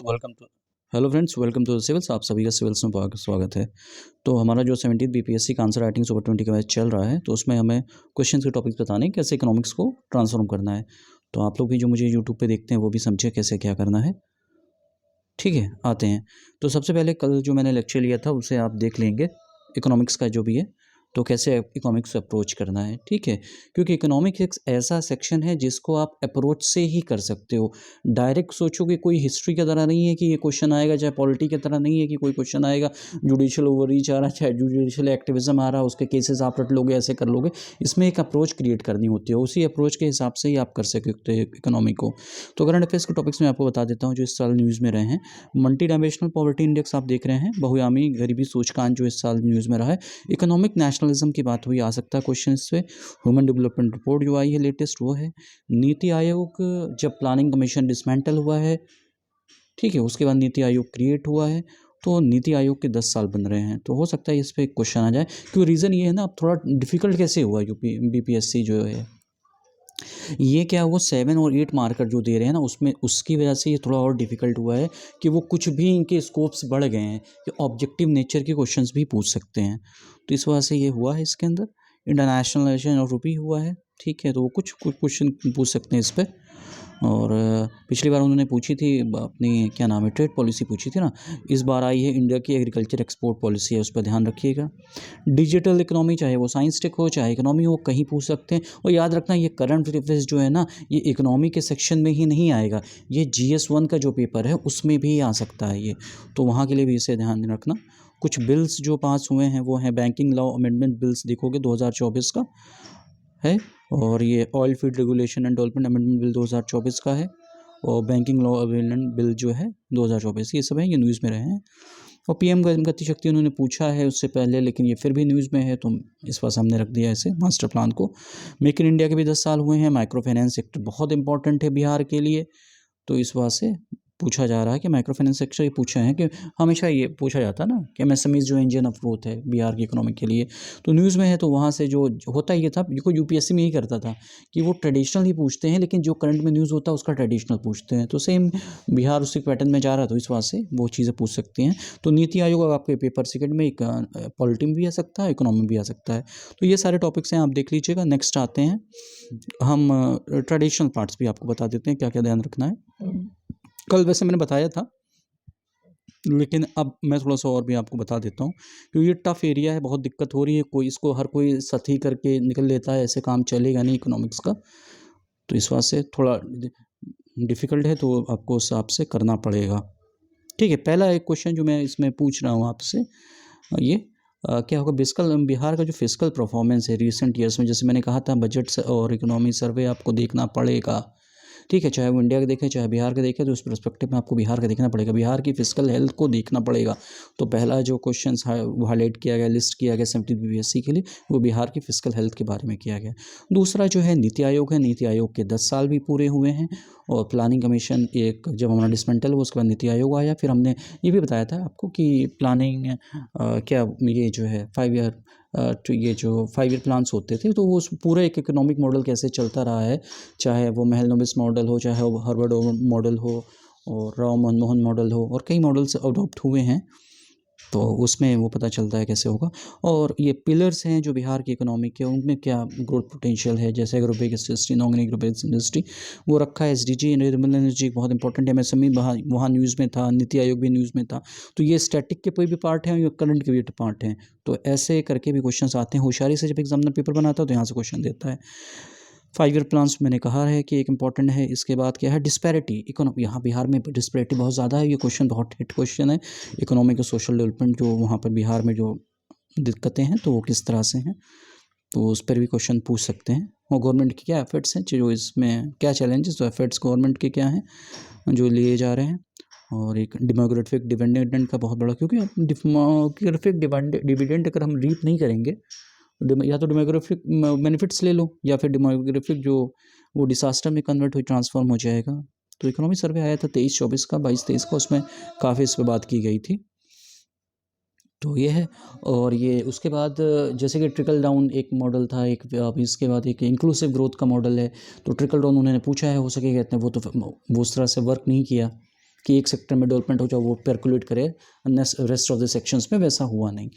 Welcome to hello friends, welcome to Civils. आप सभी का सिविल्स में स्वागत है। तो हमारा जो 17th बीपीएससी का आंसर राइटिंग सुपर 20 का बैच चल रहा है, तो उसमें हमें क्वेश्चन के टॉपिक्स बताने हैं कैसे इकोनॉमिक्स को ट्रांसफॉर्म करना है। तो आप लोग भी जो मुझे यूट्यूब पे देखते हैं वो भी समझे कैसे क्या करना है। ठीक है, आते हैं। तो सबसे पहले कल जो मैंने लेक्चर लिया था उसे आप देख लेंगे, इकोनॉमिक्स का जो भी है, तो कैसे इकोनॉमिक्स अप्रोच करना है। ठीक है, क्योंकि इकोनॉमिक्स एक ऐसा सेक्शन है जिसको आप अप्रोच से ही कर सकते हो। डायरेक्ट सोचोगे कोई हिस्ट्री की तरह नहीं है कि ये क्वेश्चन आएगा, चाहे पॉलिटी की तरह नहीं है कि कोई क्वेश्चन आएगा जुडिशियल ओवररीच आ रहा है, चाहे जुडिशियल एक्टिविज्म आ रहा है, उसके केसेस आप रट लोगे, ऐसे कर लोगे। इसमें एक अप्रोच क्रिएट करनी होती है, उसी अप्रोच के हिसाब से ही आप कर सकते हो इकोनॉमी को। तो करंट अफेयर्स के टॉपिक्स में आपको बता देता हूँ जो इस साल न्यूज़ में रहे हैं। मल्टी डायमेंशनल पॉवर्टी इंडेक्स आप देख रहे हैं, बहुआयामी गरीबी सूचकांक जो इस साल न्यूज़ में रहा है। इकोनॉमिक नेशनलिज्म की बात हुई, आ सकता है क्वेश्चन इससे। ह्यूमन डेवलपमेंट रिपोर्ट जो आई है लेटेस्ट वो है। नीति आयोग जब प्लानिंग कमीशन डिसमेंटल हुआ है, ठीक है, उसके बाद नीति आयोग क्रिएट हुआ है। तो नीति आयोग के 10 साल बन रहे हैं, तो हो सकता है इस पर क्वेश्चन आ जाए। क्यों, रीज़न ये है ना, अब थोड़ा डिफिकल्ट कैसे हुआ यूपी बीपीएससी जो है, ये क्या वो 7 और 8 मार्कर जो दे रहे हैं ना, उसमें उसकी वजह से ये थोड़ा और डिफिकल्ट हुआ है कि वो कुछ भी इनके स्कोप्स बढ़ गए हैं कि ऑब्जेक्टिव नेचर के क्वेश्चंस भी पूछ सकते हैं। तो इस वजह से ये हुआ है इसके अंदर। इंटरनेशनलाइजेशन ऑफ रुपी हुआ है, ठीक है, तो वो कुछ क्वेश्चन पूछ सकते हैं इस पर। और पिछली बार उन्होंने पूछी थी अपनी, क्या नाम है, ट्रेड पॉलिसी पूछी थी ना। इस बार आई है इंडिया की एग्रीकल्चर एक्सपोर्ट पॉलिसी है, उस पर ध्यान रखिएगा। डिजिटल इकोनॉमी, चाहे वो साइंस टेक हो चाहे इकोनॉमी हो, कहीं पूछ सकते हैं। और याद रखना, ये करंट अफेयर्स जो है ना, ये इकोनॉमी के सेक्शन में ही नहीं आएगा, ये GS1 का जो पेपर है उसमें भी आ सकता है ये। तो वहाँ के लिए भी इसे ध्यान रखना। कुछ बिल्स जो पास हुए हैं वो हैं बैंकिंग लॉ अमेंडमेंट बिल्स, देखोगे 2024 का है। और ये oil field regulation and development amendment bill 2024 का है। और बैंकिंग लॉ अमेंडमेंट बिल जो है 2024, ये सब है, ये न्यूज़ में रहे हैं। और PM गति शक्ति उन्होंने पूछा है उससे पहले, लेकिन ये फिर भी न्यूज़ में है, तो इस पर हमने रख दिया ऐसे मास्टर प्लान को। मेक इन इंडिया के भी 10 साल हुए हैं। माइक्रो फाइनेंस सेक्टर बहुत इंपॉर्टेंट है बिहार के लिए, तो इस वजह से पूछा जा रहा है कि माइक्रो फाइनेंस सेक्टर, ये पूछा है कि हमेशा ये पूछा जाता है ना कि MSME जो इंजन ऑफ ग्रोथ है बिहार की इकोनॉमी के लिए, तो न्यूज़ में है। तो वहाँ से जो होता ये था, ये UPSC में ही करता था कि वो ट्रेडिशनल ही पूछते हैं, लेकिन जो करंट में न्यूज़ होता है उसका ट्रेडिशनल पूछते हैं। तो सेम बिहार उसी पैटर्न में जा रहा है, तो इस वजह से वो चीज़ें पूछ सकती हैं। तो नीति आयोग आपके पेपर सेकंड में एक पॉलिटी में भी आ सकता है, इकोनॉमी में भी आ सकता है। तो ये सारे टॉपिक्स हैं, आप देख लीजिएगा। नेक्स्ट आते हैं हम ट्रेडिशनल पार्ट्स भी आपको बता देते हैं क्या क्या ध्यान रखना है। कल वैसे मैंने बताया था, लेकिन अब मैं थोड़ा सा और भी आपको बता देता हूँ, क्योंकि ये टफ़ एरिया है, बहुत दिक्कत हो रही है। कोई इसको हर कोई सती करके निकल लेता है, ऐसे काम चलेगा नहीं इकोनॉमिक्स का। तो इस वजह से थोड़ा डिफ़िकल्ट है, तो आपको उस हिसाब से करना पड़ेगा। ठीक है, पहला एक क्वेश्चन जो मैं इसमें पूछ रहा हूँ आपसे, ये क्या होगा, बिहार का जो फिस्कल परफॉर्मेंस है रिसेंट ईयर्स में, जैसे मैंने कहा था बजट और इकोनॉमी सर्वे आपको देखना पड़ेगा। ठीक है, चाहे वो इंडिया का देखें चाहे बिहार का देखें, तो उस पर्सपेक्टिव में आपको बिहार का देखना पड़ेगा, बिहार की फिस्कल हेल्थ को देखना पड़ेगा। तो पहला जो क्वेश्चन हाईलाइट किया गया, लिस्ट किया गया 17 बीपीएससी के लिए, वो बिहार की फिस्कल हेल्थ के बारे में किया गया। दूसरा जो है नीति आयोग है, नीति आयोग के 10 साल भी पूरे हुए हैं। और प्लानिंग कमीशन एक जब हमारा डिसमेंटल हुआ, उसके बाद नीति आयोग आया। फिर हमने ये भी बताया था आपको कि प्लानिंग क्या, ये जो है 5 ईयर, तो ये जो 5 ईयर प्लान्स होते थे, तो वो पूरा एक इकोनॉमिक मॉडल कैसे चलता रहा है, चाहे वो महलनोबिस मॉडल हो, चाहे वो हार्वर्ड मॉडल हो, और राव मनमोहन मॉडल हो, और कई मॉडल्स अडॉप्ट हुए हैं, तो उसमें वो पता चलता है कैसे होगा। और ये पिलर्स हैं जो बिहार की इकोनॉमी के, उनमें क्या ग्रोथ पोटेंशियल है, जैसे agro based industry, non agro based industry, वो रखा है। SDG रिन्यूएबल एनर्जी बहुत इंपॉर्टेंट है। MSME वहाँ न्यूज़ में था, नीति आयोग भी न्यूज़ में था। तो ये स्टैटिक के कोई भी पार्ट हैं, ये करंट के भी पार्ट हैं। तो ऐसे करके भी क्वेश्चन आते हैं। होशियारी से जब एग्जामिनर पेपर बनाता है तो यहाँ से क्वेश्चन देता है। 5 ईयर प्लान्स मैंने कहा है कि एक इंपॉर्टेंट है। इसके बाद क्या है, डिस्पैरिटी इकोनॉमी, यहाँ बिहार में डिस्पैरिटी बहुत ज़्यादा है। ये क्वेश्चन बहुत हिट क्वेश्चन है। इकोनॉमिक और सोशल डेवलपमेंट जो वहाँ पर बिहार में जो दिक्कतें हैं, तो वो किस तरह से हैं, तो उस पर भी क्वेश्चन पूछ सकते हैं। और गवर्नमेंट की क्या एफर्ट्स हैं, जो इसमें क्या चैलेंजेस, तो एफर्ट्स गवर्नमेंट के क्या हैं जो लिए जा रहे हैं। और एक डेमोग्राफिक डिविडेंड का बहुत बड़ा, क्योंकि डेमोग्राफिक डिविडेंड अगर हम रीप नहीं करेंगे, या तो डेमोग्राफिक बेनिफिट्स ले लो, या फिर डेमोग्राफिक जो वो डिसास्टर में कन्वर्ट हो, ट्रांसफॉर्म हो जाएगा। तो इकोनॉमिक सर्वे आया था 23-24 का, 22-23 का, उसमें काफ़ी इस पर बात की गई थी। तो ये है। और ये उसके बाद जैसे कि ट्रिकल डाउन एक मॉडल था, एक अब इसके बाद एक इंक्लूसिव ग्रोथ का मॉडल है। तो ट्रिकल डाउन उन्होंने पूछा है, हो सके कहते हैं, वो तो वो उस तरह से वर्क नहीं किया, कि एक सेक्टर में डेवलपमेंट हो जाए वो पर्कुलेट करे रेस्ट ऑफ द सेक्शंस में, वैसा हुआ नहीं।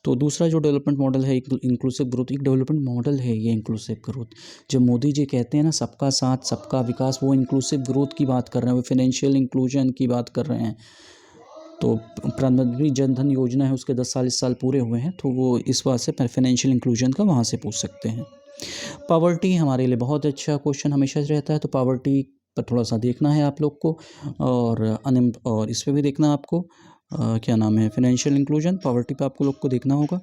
तो दूसरा जो डेवलपमेंट मॉडल है इंक्लूसिव ग्रोथ, एक डेवलपमेंट मॉडल है ये इंक्लूसिव ग्रोथ। जब मोदी जी कहते हैं ना सबका साथ सबका विकास, वो इंक्लूसिव ग्रोथ की बात कर रहे हैं, वो फाइनेंशियल इंक्लूजन की बात कर रहे हैं। तो प्रधानमंत्री जन धन योजना है, उसके 10 साल इस साल पूरे हुए हैं, तो वो इस बात से फाइनेंशियल इंक्लूजन का वहाँ से पूछ सकते हैं। पॉवर्टी हमारे लिए बहुत अच्छा क्वेश्चन हमेशा रहता है, तो पॉवर्टी पर थोड़ा सा देखना है आप लोग को, और इस पे भी देखना है आपको, क्या नाम है, फाइनेंशियल इंक्लूजन, पॉवर्टी पे आपको लोग को देखना होगा।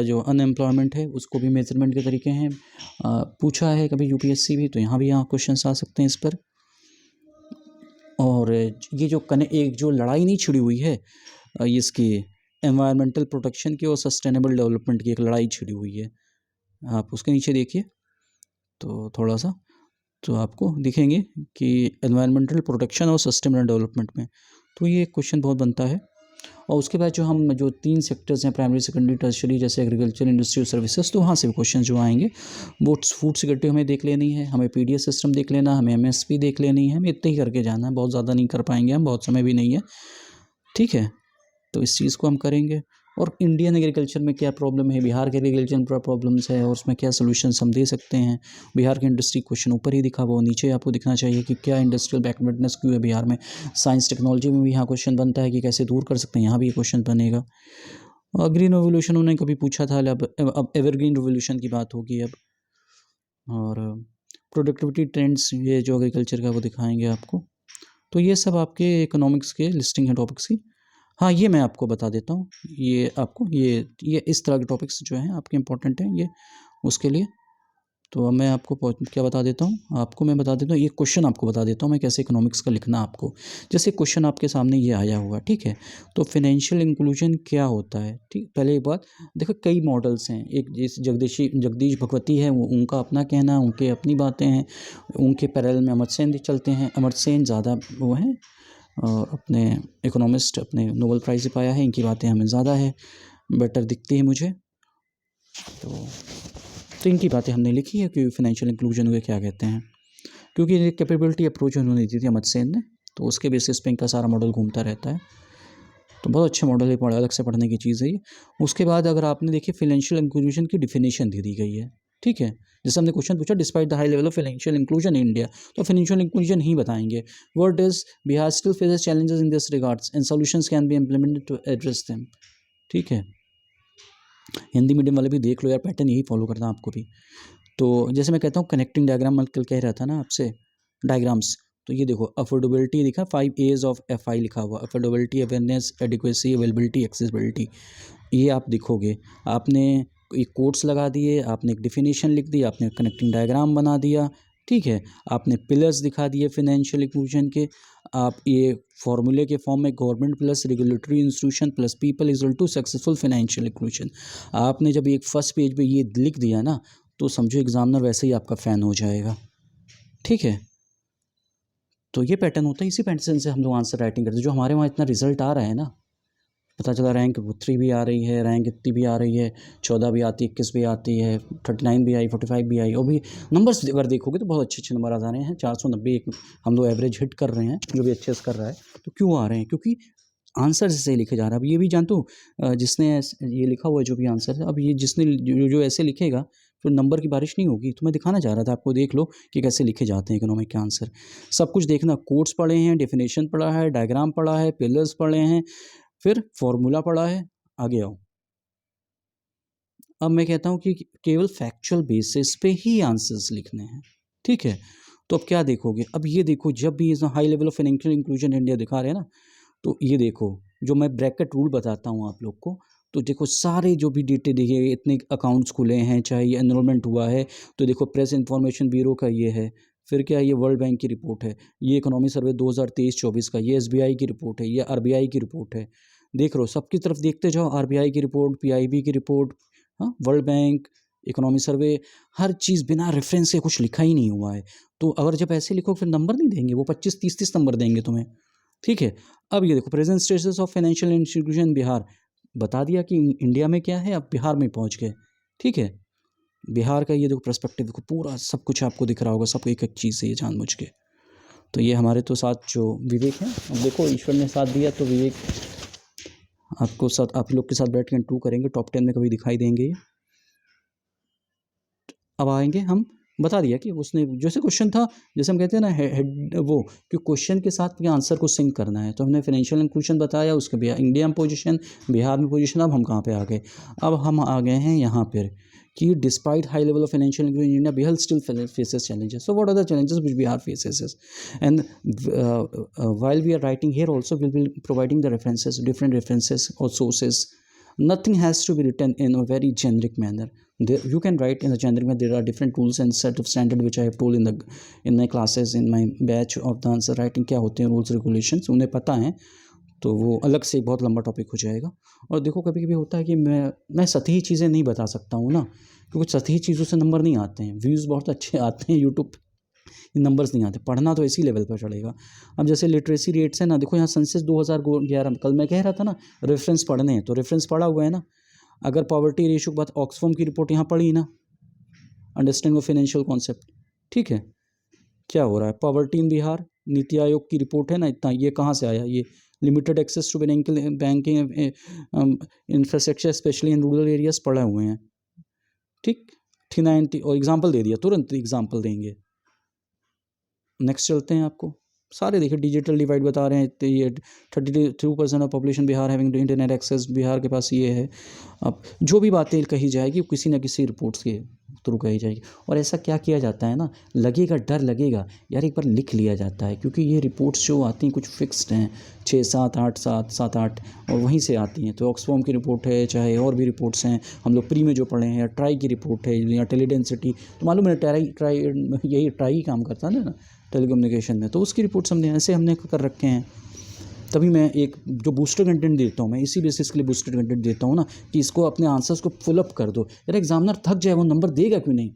जो अनएम्प्लॉयमेंट है उसको भी मेजरमेंट के तरीके हैं, पूछा है कभी यूपीएससी भी, तो यहाँ भी यहाँ क्वेश्चन आ सकते हैं इस पर। और ये जो एक जो लड़ाई नहीं छिड़ी हुई है इसकी एनवायरमेंटल प्रोटेक्शन की और सस्टेनेबल डेवलपमेंट की, एक लड़ाई छिड़ी हुई है, आप उसके नीचे देखिए तो थोड़ा सा, तो आपको दिखेंगे कि एनवायरमेंटल प्रोटेक्शन और सस्टेनेबल डेवलपमेंट में, तो ये क्वेश्चन बहुत बनता है। और उसके बाद जो 3 सेक्टर्स हैं, प्राइमरी सेकेंडरी टर्शियरी, जैसे एग्रीकल्चर इंडस्ट्री और सर्विसेज, तो वहाँ से भी क्वेश्चन जो आएंगे वो फूड सिक्योरिटी हमें देख लेनी है, हमें पीडीएस सिस्टम देख लेना, हमें एमएसपी देख लेनी है, हमें इतना ही करके जाना है, बहुत ज़्यादा नहीं कर पाएंगे हम, बहुत समय भी नहीं है, ठीक है। तो इस चीज़ को हम करेंगे। और इंडियन एग्रीकल्चर में क्या प्रॉब्लम है, बिहार के एग्रीकल्चर में प्रॉब्लम्स है और उसमें क्या सोल्यूशंस हम दे सकते हैं। बिहार की इंडस्ट्री क्वेश्चन ऊपर ही दिखा हुआ, नीचे आपको दिखना चाहिए कि क्या इंडस्ट्रियल बैकवर्डनेस क्यों है बिहार में। साइंस टेक्नोलॉजी में भी यहाँ क्वेश्चन बनता है कि कैसे दूर कर सकते हैं, यहाँ भी क्वेश्चन बनेगा। और ग्रीन रेवोल्यूशन उन्होंने कभी पूछा था, अब एवरग्रीन रेवोल्यूशन की बात होगी अब। और प्रोडक्टिविटी ट्रेंड्स, ये जो एग्रीकल्चर का वो दिखाएंगे आपको। तो ये सब आपके इकोनॉमिक्स के लिस्टिंग है टॉपिक्स की। हाँ, ये मैं आपको बता देता हूँ, ये आपको ये इस तरह के टॉपिक्स जो हैं आपके इम्पोर्टेंट हैं ये उसके लिए। तो अब मैं आपको क्या बता देता हूँ, आपको मैं बता देता हूँ, ये क्वेश्चन आपको बता देता हूँ मैं कैसे इकोनॉमिक्स का लिखना आपको। जैसे क्वेश्चन आपके सामने ये आया हुआ, ठीक है, तो फाइनेंशियल इंक्लूजन क्या होता है, ठीक। पहले एक बात देखो, कई मॉडल्स हैं, एक जैसे जगदीश भगवती है, उनका अपना कहना, उनके अपनी बातें हैं, उनके पैरेलल में अमर्त्य सेन चलते हैं। अमर्त्य सेन ज़्यादा वो हैं और अपने इकोनॉमिस्ट, अपने नोबेल प्राइज़ भी पाया है, इनकी बातें हमें ज़्यादा है बेटर दिखती है मुझे। तो इनकी बातें हमने लिखी है कि फाइनेंशियल इंक्लूजन हुए क्या कहते हैं, क्योंकि कैपेबिलिटी अप्रोच उन्होंने दी थी अमर्त्य सेन ने, तो उसके बेसिस पे इनका सारा मॉडल घूमता रहता है। तो बहुत अच्छे मॉडल है, अलग से पढ़ने की चीज़ है ये। उसके बाद अगर आपने देखिए फाइनेंशियल इंक्लूजन की डिफिनेशन दे दी गई है, ठीक है। जैसे हमने क्वेश्चन पूछा, despite the high level of financial inclusion in India, तो फाइनेंशियल इंक्लूजन ही बताएंगे। What is Bihar still faces challenges in this regards and solutions can be implemented to address them, ठीक है। हिंदी मीडियम वाले भी देख लो यार, पैटर्न यही फॉलो करना आपको भी। तो जैसे मैं कहता हूँ कनेक्टिंग डायग्राम, मैं कल कह रहा था ना आपसे डायग्राम्स, तो ये देखो अफोर्डेबिलिटी लिखा, 5 A's ऑफ FI लिखा हुआ, affordability, awareness, adequacy, availability, accessibility, ये आप दिखोगे। आपने एक कोट्स लगा दिए, आपने एक डिफिनेशन लिख दी, आपने कनेक्टिंग डायग्राम बना दिया, ठीक है, आपने पिलर्स दिखा दिए फाइनेंशियल इंक्लूजन के। आप ये फॉर्मूले के फॉर्म में government plus regulatory institution plus people is equal to successful financial inclusion. आपने जब एक फर्स्ट पेज पे ये लिख दिया ना, तो समझो एग्जामिनर वैसे ही आपका फ़ैन हो जाएगा, ठीक है। तो ये पैटर्न होता है, इसी पैटर्न से हम लोग आंसर राइटिंग करते हैं। जो हमारे वहाँ इतना रिजल्ट आ रहा है ना, पता चला रैंक 3 भी आ रही है, रैंक इतनी भी आ रही है, 14 भी आती है, 21 भी आती है, 39 भी आई, 45 भी आई, और भी नंबर्स अगर देखोगे तो बहुत अच्छे अच्छे नंबर आ रहे हैं। 490 एक हम लोग एवरेज हिट कर रहे हैं, जो भी अच्छे से कर रहा है। तो क्यों आ रहे हैं? क्योंकि आंसर से लिखे जा रहा है। अब ये भी जानते हो, जिसने ये लिखा हुआ है जो भी आंसर है, अब ये जिसने जो ऐसे लिखेगा तो नंबर की बारिश नहीं होगी। तो मैं दिखाना चाह रहा था आपको, देख लो कि कैसे लिखे जाते हैं इकोनॉमिक के आंसर। सब कुछ देखना, कोट्स पढ़े हैं, डेफिनेशन पढ़ा है, डायग्राम पढ़ा है, पिलर्स पढ़े हैं, फिर फॉर्मूला पढ़ा है, आगे आओ। अब मैं कहता हूँ कि केवल फैक्चुअल बेसिस पे ही आंसर्स लिखने हैं, ठीक है। तो अब क्या देखोगे, अब ये देखो, जब भी high level of financial inclusion India दिखा रहे हैं ना, तो ये देखो जो मैं ब्रैकेट रूल बताता हूँ आप लोग को, तो देखो सारे जो भी डेटे देखिए, इतने अकाउंट्स खुले हैं, चाहे ये एनरोलमेंट हुआ है, तो देखो प्रेस इंफॉर्मेशन ब्यूरो का ये है, फिर क्या ये वर्ल्ड बैंक की रिपोर्ट है, ये इकोनॉमी सर्वे 2023-24 का, ये SBI की रिपोर्ट है, ये RBI की रिपोर्ट है। देख लो, सबकी तरफ देखते जाओ, RBI की रिपोर्ट, PIB की रिपोर्ट, हाँ, वर्ल्ड बैंक, इकोनॉमी सर्वे, हर चीज़ बिना रेफरेंस के कुछ लिखा ही नहीं हुआ है। तो अगर जब ऐसे लिखो फिर नंबर नहीं देंगे, वो 25-30 नंबर देंगे तुम्हें, ठीक है। अब ये देखो present status of financial institution Bihar, बता दिया कि इंडिया में क्या है, अब बिहार में पहुंच गए, ठीक है। बिहार का ये देखो पर्सपेक्टिव, देखो पूरा सब कुछ आपको दिख रहा होगा, सब एक एक चीज़ है ये जानबूझ के। तो ये हमारे तो साथ जो विवेक हैं, अब देखो ईश्वर ने साथ दिया तो विवेक आपको साथ, आप लोग के साथ बैठ के इंटरव्यू करेंगे, टॉप 10 में कभी दिखाई देंगे। अब आएंगे हम, बता दिया कि उसने जैसे क्वेश्चन था, जैसे हम कहते हैं ना हेड वो, कि क्वेश्चन के साथ के आंसर को सिंक करना है, तो हमने फाइनेंशियल इंक्लूजन बताया, उसके बिहार इंडिया में पोजीशन, बिहार में पोजीशन। अब हम कहाँ पे आ गए, अब हम आ गए हैं यहाँ पर कि despite high level of financial inclusion in India, Bihar still faces challenges. So what are the challenges which Bihar faces? And while we are writing here also, we'll be providing the references, different references or sources. Nothing has to be written in a very generic manner. You can write in a generic manner. There are different rules and set of standard which I have told in my classes, in my batch of the answer writing, क्या होते हैं rules regulations, उन्हें पता है, तो वो अलग से बहुत लंबा टॉपिक हो जाएगा। और देखो कभी कभी होता है कि मैं सतही चीज़ें नहीं बता सकता हूँ ना, क्योंकि सतही चीज़ों से नंबर नहीं आते हैं, व्यूज़ बहुत अच्छे आते हैं यूट्यूब, नंबर्स नहीं आते, पढ़ना तो इसी लेवल पर चलेगा। अब जैसे लिटरेसी रेट्स है ना, देखो यहाँ सेंसस 2011, कल मैं कह रहा था ना रेफरेंस पढ़ने हैं, तो रेफरेंस पढ़ा हुआ है ना। अगर पॉवर्टी रेशियो की बात, ऑक्सफॉर्म की रिपोर्ट यहाँ पढ़ी ना, अंडरस्टैंडिंग ऑफ फाइनेंशियल कॉन्सेप्ट, ठीक है। क्या हो रहा है, पॉवर्टी इन बिहार, नीति आयोग की रिपोर्ट है ना, इतना, ये कहाँ से आया, ये limited access to banking infrastructure specially in rural areas पढ़े हुए हैं, ठीक। 390 और एग्जाम्पल दे दिया, तुरंत एग्जाम्पल देंगे। नेक्स्ट चलते हैं, आपको सारे देखिए डिजिटल डिवाइड बता रहे हैं, तो ये 32% of population Bihar having internet access, Bihar के पास ये है। अब जो भी बातें कही जाएगी किसी न किसी रिपोर्ट्स के थ्रू कही जाएगी। और ऐसा क्या किया जाता है ना, लगेगा डर लगेगा यार, एक बार लिख लिया जाता है, क्योंकि ये रिपोर्ट्स जो आती हैं कुछ फिक्स्ड हैं, 6 7 8 7 8 और वहीं से आती हैं। तो ऑक्सफॉर्म की रिपोर्ट है, चाहे और भी रिपोर्ट्स हैं, हम लोग प्री में जो पढ़े हैं, या ट्राई की रिपोर्ट है, या टेलीडेंसिटी, तो मालूम है यही ट्राई काम करता है ना टेलीकम्युनिकेशन में, तो उसकी रिपोर्ट्स हमने कर रखे हैं। तभी मैं एक जो बूस्टर कंटेंट देता हूँ, मैं इसी बेसिस के लिए बूस्टर कंटेंट देता हूँ ना, कि इसको अपने आंसर्स को फुल अप कर दो यार, एग्जामिनर थक जाए, वो नंबर देगा क्यों नहीं।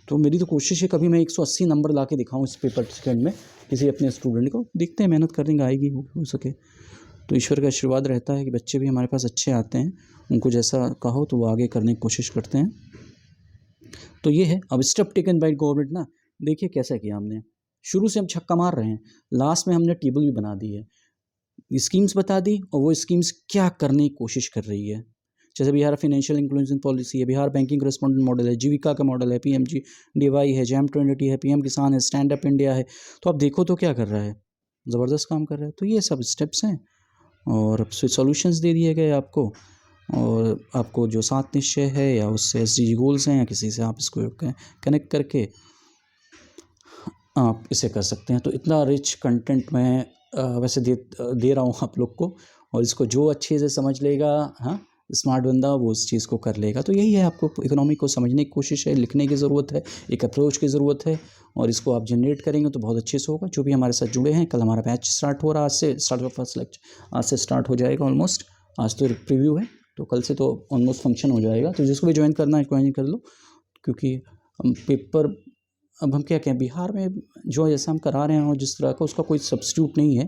तो मेरी तो कोशिश है कभी मैं 180 नंबर ला के दिखाऊँ इस पेपर सेकंड में किसी अपने स्टूडेंट को, देखते हैं मेहनत करने का आएगी हो सके तो। ईश्वर का आशीर्वाद रहता है कि बच्चे भी हमारे पास अच्छे आते हैं, उनको जैसा कहो तो वो आगे करने की कोशिश करते हैं। तो ये है अब स्टेप टेकन बाय गवर्नमेंट ना, देखिए कैसा किया हमने, शुरू से हम छक्का मार रहे हैं, लास्ट में हमने टेबल भी बना दी है, स्कीम्स बता दी, और वो स्कीम्स क्या करने की कोशिश कर रही है। जैसे बिहार फाइनेंशियल इंक्लूजन पॉलिसी है, बिहार बैंकिंग करेस्पॉन्डेंट मॉडल है, जीविका का मॉडल है, PMGDY है, JAM20 है, PM किसान है, स्टैंड अप इंडिया है। तो आप देखो तो क्या कर रहा है, ज़बरदस्त काम कर रहा है। तो ये सब स्टेप्स हैं और सॉल्यूशंस दे दिए गए आपको, और आपको जो 7 निश्चय है या उससे SDG गोल्स हैं, या किसी से आप इसको कनेक्ट करके आप इसे कर सकते हैं। तो इतना रिच कंटेंट मैं वैसे दे रहा हूँ आप लोग को, और इसको जो अच्छे से समझ लेगा, हाँ स्मार्ट बंदा, वो उस चीज़ को कर लेगा। तो यही है, आपको इकोनॉमी को समझने की कोशिश है, लिखने की ज़रूरत है, एक अप्रोच की ज़रूरत है, और इसको आप जनरेट करेंगे तो बहुत अच्छे से होगा। जो भी हमारे साथ जुड़े हैं, कल हमारा बैच स्टार्ट हो रहा है, आज से स्टार्ट हुआ फर्स्ट लेक्चर, आज से स्टार्ट हो जाएगा ऑलमोस्ट। आज तो प्रीव्यू है, तो कल से तो ऑलमोस्ट फंक्शन हो जाएगा। तो जिसको भी ज्वाइन करना है ज्वाइन कर लो, क्योंकि पेपर अब हम क्या कहें, बिहार में जो जैसा हम करा रहे हैं और जिस तरह का, उसका कोई सब्स्टिट्यूट नहीं है।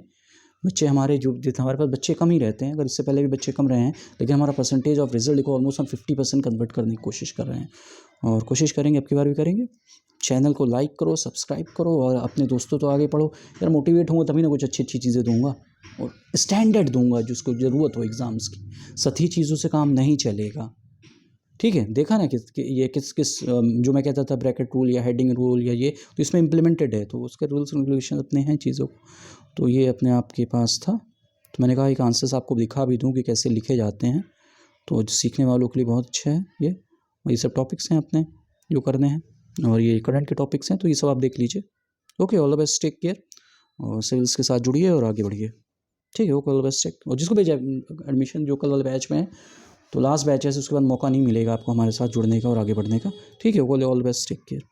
बच्चे हमारे जो हमारे पास बच्चे कम ही रहते हैं, अगर इससे पहले भी बच्चे कम रहे हैं, लेकिन हमारा परसेंटेज ऑफ रिजल्ट देखो ऑलमोस्ट हम 50% कन्वर्ट करने की कोशिश कर रहे हैं, और कोशिश करेंगे अब की बार भी करेंगे। चैनल को लाइक करो, सब्सक्राइब करो, और अपने दोस्तों तो आगे पढ़ो यार। मोटिवेट होंगे तभी ना कुछ अच्छी अच्छी चीज़ें दूंगा, और स्टैंडर्ड दूंगा जिसको ज़रूरत हो एग्ज़ाम्स की। सही चीज़ों से काम नहीं चलेगा, ठीक है। देखा ना ये किस जो मैं कहता था ब्रैकेट रूल या हेडिंग रूल या ये, तो इसमें इम्प्लीमेंटेड है, तो उसके रूल्स रेगुलेशन अपने हैं चीज़ों। तो ये अपने आप के पास था, तो मैंने कहा एक आंसर्स आपको दिखा भी दूं कि कैसे लिखे जाते हैं, तो सीखने वालों के लिए बहुत अच्छा है ये सब टॉपिक्स हैं अपने जो करने हैं, और ये करंट के टॉपिक्स हैं, तो ये सब आप देख लीजिए। Okay, all the best, take care, और सिविल्स के साथ जुड़िए और आगे बढ़िए, ठीक है। Okay, all the best, take. और जिसको भेजा एडमिशन जो कल वाले बैच में है, तो लास्ट बैच है, उसके बाद मौका नहीं मिलेगा आपको हमारे साथ जुड़ने का और आगे बढ़ने का, ठीक है। All the best, take care.